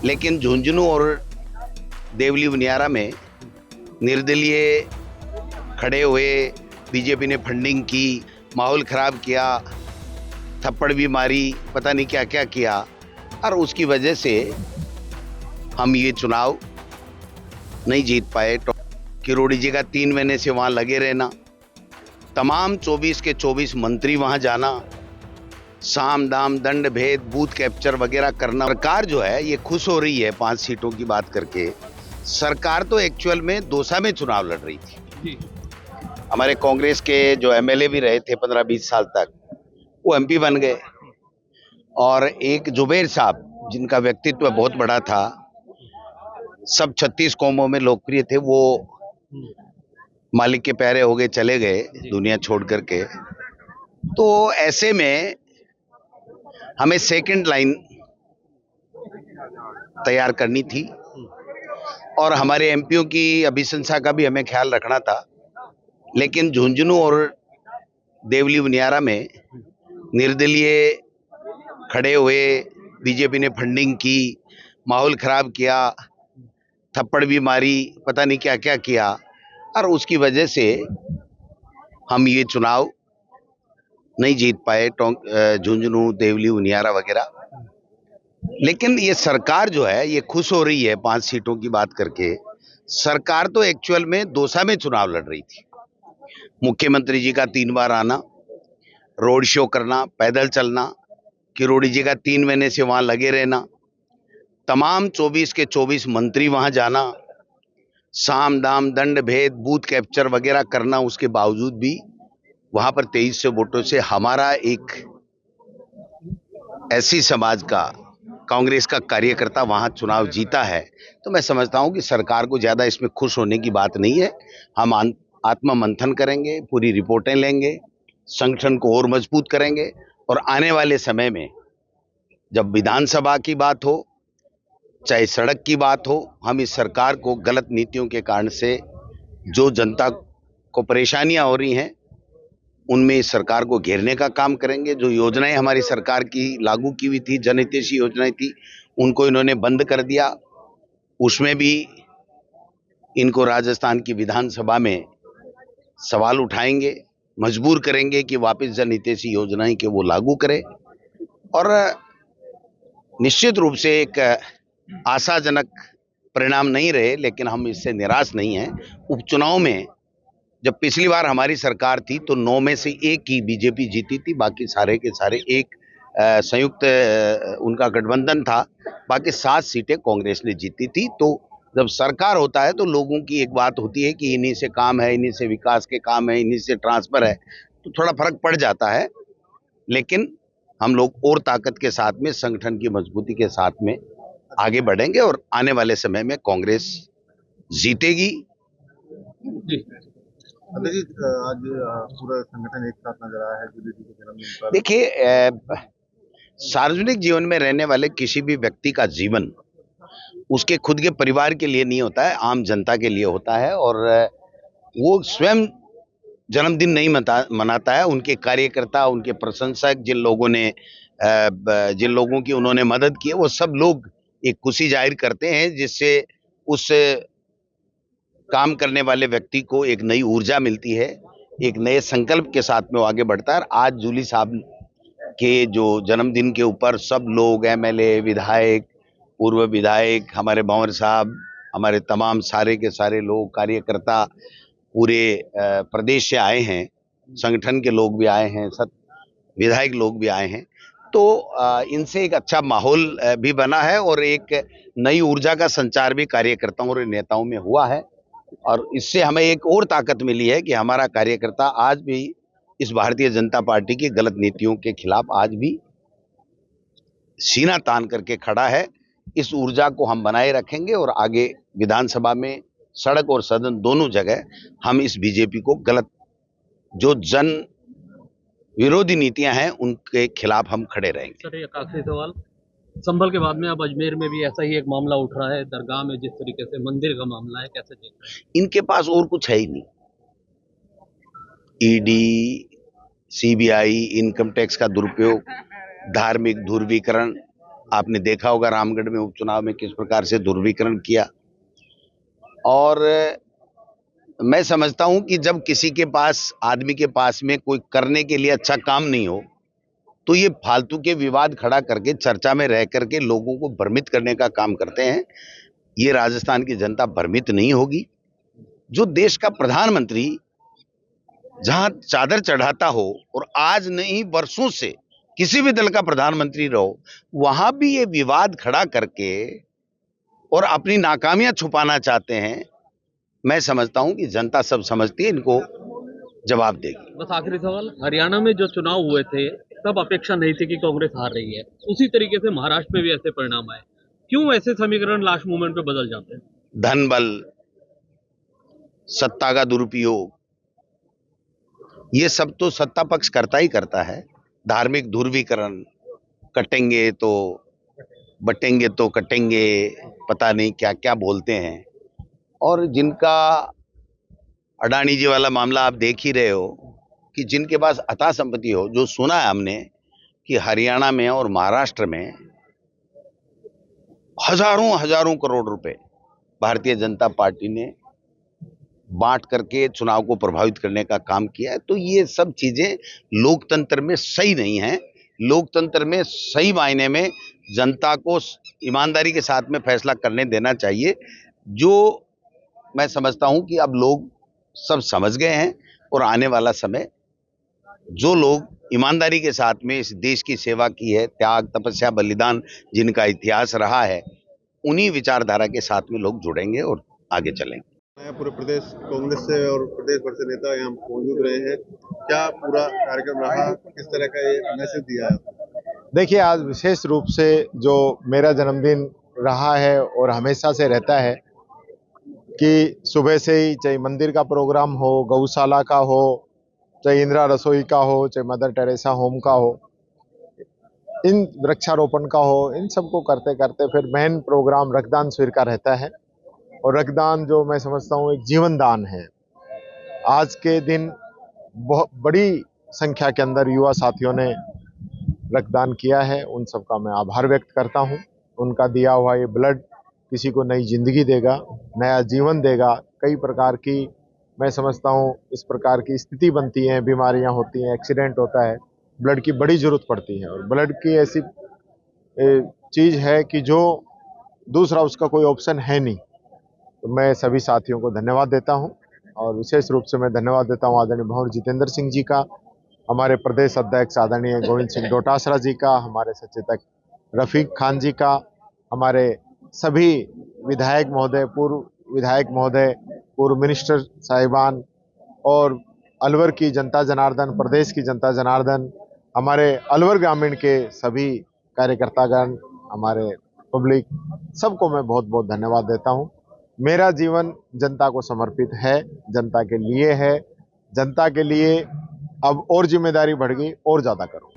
लेकिन झुंझुनू और देवली उनियारा में निर्दलीय खड़े हुए, बीजेपी ने फंडिंग की, माहौल खराब किया, थप्पड़ भी मारी, पता नहीं क्या क्या किया, और उसकी वजह से हम ये चुनाव नहीं जीत पाए। किरोड़ी जी का 3 महीने से वहां लगे रहना, तमाम 24 के 24 मंत्री वहां जाना, साम दाम दंड भेद बूथ कैप्चर वगैरह करना। सरकार जो है ये खुश हो रही है 5 सीटों की बात करके। सरकार तो एक्चुअल में दौसा में चुनाव लड़ रही थी। हमारे कांग्रेस के जो एमएलए भी रहे थे 15-20 साल तक, वो एमपी बन गए। और एक जुबैर साहब जिनका व्यक्तित्व बहुत बड़ा था, सब 36 कौमों में लोकप्रिय थे, वो मालिक के प्यारे हो गए, चले गए दुनिया छोड़ करके। तो ऐसे में हमें सेकंड लाइन तैयार करनी थी और हमारे एमपीओ की अभिशंसा का भी हमें ख्याल रखना था। लेकिन झुंझुनू और देवली उनियारा में निर्दलीय खड़े हुए, बीजेपी ने फंडिंग की, माहौल खराब किया, थप्पड़ भी मारी, पता नहीं क्या क्या किया, और उसकी वजह से हम ये चुनाव नहीं जीत पाए, झुंझुनू देवली उनियारा वगैरह। लेकिन ये सरकार जो है ये खुश हो रही है 5 सीटों की बात करके। सरकार तो एक्चुअल में दौसा में चुनाव लड़ रही थी। मुख्यमंत्री जी का 3 बार आना, रोड शो करना, पैदल चलना, किरोड़ी जी का 3 महीने से वहां लगे रहना, तमाम 24 के 24 मंत्री वहां जाना, साम दाम दंड भेद बूथ कैप्चर वगैरह करना, उसके बावजूद भी वहां पर 2300 वोटों से हमारा एक ऐसी समाज का, कांग्रेस का कार्यकर्ता वहां चुनाव जीता है। तो मैं समझता हूं कि सरकार को ज्यादा इसमें खुश होने की बात नहीं है। हम आत्म मंथन करेंगे, पूरी रिपोर्टें लेंगे, संगठन को और मजबूत करेंगे, और आने वाले समय में जब विधानसभा की बात हो, चाहे सड़क की बात हो, हम इस सरकार को गलत नीतियों के कारण से जो जनता को परेशानियां हो रही हैं, उनमें इस सरकार को घेरने का काम करेंगे। जो योजनाएं हमारी सरकार की लागू की हुई थी, जनहितैषी योजनाएं थी, उनको इन्होंने बंद कर दिया। उसमें भी इनको राजस्थान की विधानसभा में सवाल उठाएंगे, मजबूर करेंगे कि वापस जनहितैषी योजनाएं के वो लागू करें। और निश्चित रूप से एक आशाजनक परिणाम नहीं रहे, लेकिन हम इससे निराश नहीं हैं। उपचुनाव में जब पिछली बार हमारी सरकार थी तो 9 में से 1 ही बीजेपी जीती थी, बाकी सारे के सारे एक संयुक्त उनका गठबंधन था, बाकी 7 सीटें कांग्रेस ने जीती थी। तो जब सरकार होता है तो लोगों की एक बात होती है कि इन्हीं से काम है, इन्हीं से विकास के काम है, इन्हीं से ट्रांसफर है, तो थोड़ा फर्क पड़ जाता है। लेकिन हम लोग और ताकत के साथ में, संगठन की मजबूती के साथ में आगे बढ़ेंगे और आने वाले समय में कांग्रेस जीतेगी। अभी आज पूरा संगठन एक साथ नजर आया है जूली जी के जन्मदिन पर। देखिए, सार्वजनिक जीवन में रहने वाले किसी भी व्यक्ति का जीवन उसके खुद के परिवार के लिए नहीं होता है, आम जनता के लिए होता है। और वो स्वयं जन्मदिन नहीं मनाता है, उनके कार्यकर्ता, उनके प्रशंसक, जिन लोगों की उन्होंने मदद की है, वो सब लोग एक खुशी जाहिर करते हैं, जिससे उस काम करने वाले व्यक्ति को एक नई ऊर्जा मिलती है, एक नए संकल्प के साथ में वो आगे बढ़ता है। आज जूली साहब के जो जन्मदिन के ऊपर सब लोग, एमएलए, विधायक, पूर्व विधायक, हमारे भंवर साहब, हमारे तमाम सारे के सारे लोग, कार्यकर्ता पूरे प्रदेश से आए हैं, संगठन के लोग भी आए हैं, सब विधायक लोग भी आए हैं। तो इनसे एक अच्छा माहौल भी बना है और एक नई ऊर्जा का संचार भी कार्यकर्ताओं और नेताओं में हुआ है। और इससे हमें एक और ताकत मिली है कि हमारा कार्यकर्ता आज भी इस भारतीय जनता पार्टी की गलत नीतियों के खिलाफ आज भी सीना तान करके खड़ा है। इस ऊर्जा को हम बनाए रखेंगे और आगे विधानसभा में, सड़क और सदन दोनों जगह हम इस बीजेपी को गलत, जो जन विरोधी नीतियां हैं, उनके खिलाफ हम खड़े रहेंगे। सर, एक आखिरी सवाल, संभल के बाद में अब अजमेर में भी ऐसा ही एक मामला उठ रहा है, दरगाह में जिस तरीके से मंदिर का मामला है, कैसे देख रहे हैं? इनके पास और कुछ है ही नहीं। ईडी, सीबीआई, इनकम टैक्स का दुरुपयोग, धार्मिक ध्रुवीकरण, आपने देखा होगा रामगढ़ में उपचुनाव में किस प्रकार से दुर्विकरण किया। और मैं समझता हूं कि जब किसी के पास, आदमी के पास में कोई करने के लिए अच्छा काम नहीं हो, तो ये फालतू के विवाद खड़ा करके चर्चा में रह करके लोगों को भ्रमित करने का काम करते हैं। ये राजस्थान की जनता भ्रमित नहीं होगी। जो देश का प्रधानमंत्री जहां चादर चढ़ाता हो, और आज नहीं वर्षों से किसी भी दल का प्रधानमंत्री रहो, वहां भी ये विवाद खड़ा करके और अपनी नाकामियां छुपाना चाहते हैं। मैं समझता हूं कि जनता सब समझती है, इनको जवाब देगी। बस आखिरी सवाल, हरियाणा में जो चुनाव हुए थे तब अपेक्षा नहीं थी कि कांग्रेस हार रही है, उसी तरीके से महाराष्ट्र में भी ऐसे परिणाम आए, क्यों ऐसे समीकरण लास्ट मोमेंट पे बदल जाते हैं? धन बल, सत्ता का दुरुपयोग, ये सब तो सत्ता पक्ष करता ही करता है। धार्मिक ध्रुवीकरण, कटेंगे तो बटेंगे तो कटेंगे, पता नहीं क्या क्या बोलते हैं। और जिनका अडानी जी वाला मामला आप देख ही रहे हो कि जिनके पास अथाह संपत्ति हो, जो सुना है हमने कि हरियाणा में और महाराष्ट्र में हजारों हजारों करोड़ रुपए भारतीय जनता पार्टी ने बांट करके चुनाव को प्रभावित करने का काम किया है। तो ये सब चीजें लोकतंत्र में सही नहीं है। लोकतंत्र में सही मायने में जनता को ईमानदारी के साथ में फैसला करने देना चाहिए, जो मैं समझता हूं कि अब लोग सब समझ गए हैं। और आने वाला समय, जो लोग ईमानदारी के साथ में इस देश की सेवा की है, त्याग तपस्या बलिदान जिनका इतिहास रहा है, उन्हीं विचारधारा के साथ में लोग जुड़ेंगे और आगे चलेंगे। पूरे प्रदेश कांग्रेस से और प्रदेश भर से नेता यहाँ मौजूद रहे हैं। क्या पूरा कार्यक्रम रहा, किस तरह का ये मैसेज दिया है? देखिए, आज विशेष रूप से जो मेरा जन्मदिन रहा है और हमेशा से रहता है कि सुबह से ही चाहे मंदिर का प्रोग्राम हो, गौशाला का हो, चाहे इंदिरा रसोई का हो, चाहे मदर टेरेसा होम का हो, इन वृक्षारोपण का हो, इन सबको करते करते फिर मेन प्रोग्राम रक्तदान शिविर का रहता है। और रक्तदान जो मैं समझता हूँ एक जीवन दान है। आज के दिन बहुत बड़ी संख्या के अंदर युवा साथियों ने रक्तदान किया है, उन सबका मैं आभार व्यक्त करता हूँ। उनका दिया हुआ ये ब्लड किसी को नई जिंदगी देगा, नया जीवन देगा। कई प्रकार की मैं समझता हूँ इस प्रकार की स्थिति बनती है, बीमारियां होती हैं, एक्सीडेंट होता है, ब्लड की बड़ी जरूरत पड़ती है। और ब्लड की ऐसी चीज़ है कि जो दूसरा उसका कोई ऑप्शन है नहीं। तो मैं सभी साथियों को धन्यवाद देता हूं। और विशेष रूप से मैं धन्यवाद देता हूं आदरणीय भंवर जितेंद्र सिंह जी का, हमारे प्रदेश अध्यक्ष आदरणीय गोविंद सिंह डोटासरा जी का, हमारे सचेतक रफीक खान जी का, हमारे सभी विधायक महोदय, पूर्व विधायक महोदय, पूर्व मिनिस्टर साहिबान, और अलवर की जनता जनार्दन, प्रदेश की जनता जनार्दन, हमारे अलवर ग्रामीण के सभी कार्यकर्तागण, हमारे पब्लिक, सबको मैं बहुत बहुत धन्यवाद देता हूं। मेरा जीवन जनता को समर्पित है, जनता के लिए है। जनता के लिए अब और जिम्मेदारी बढ़ गई, और ज़्यादा करूँ।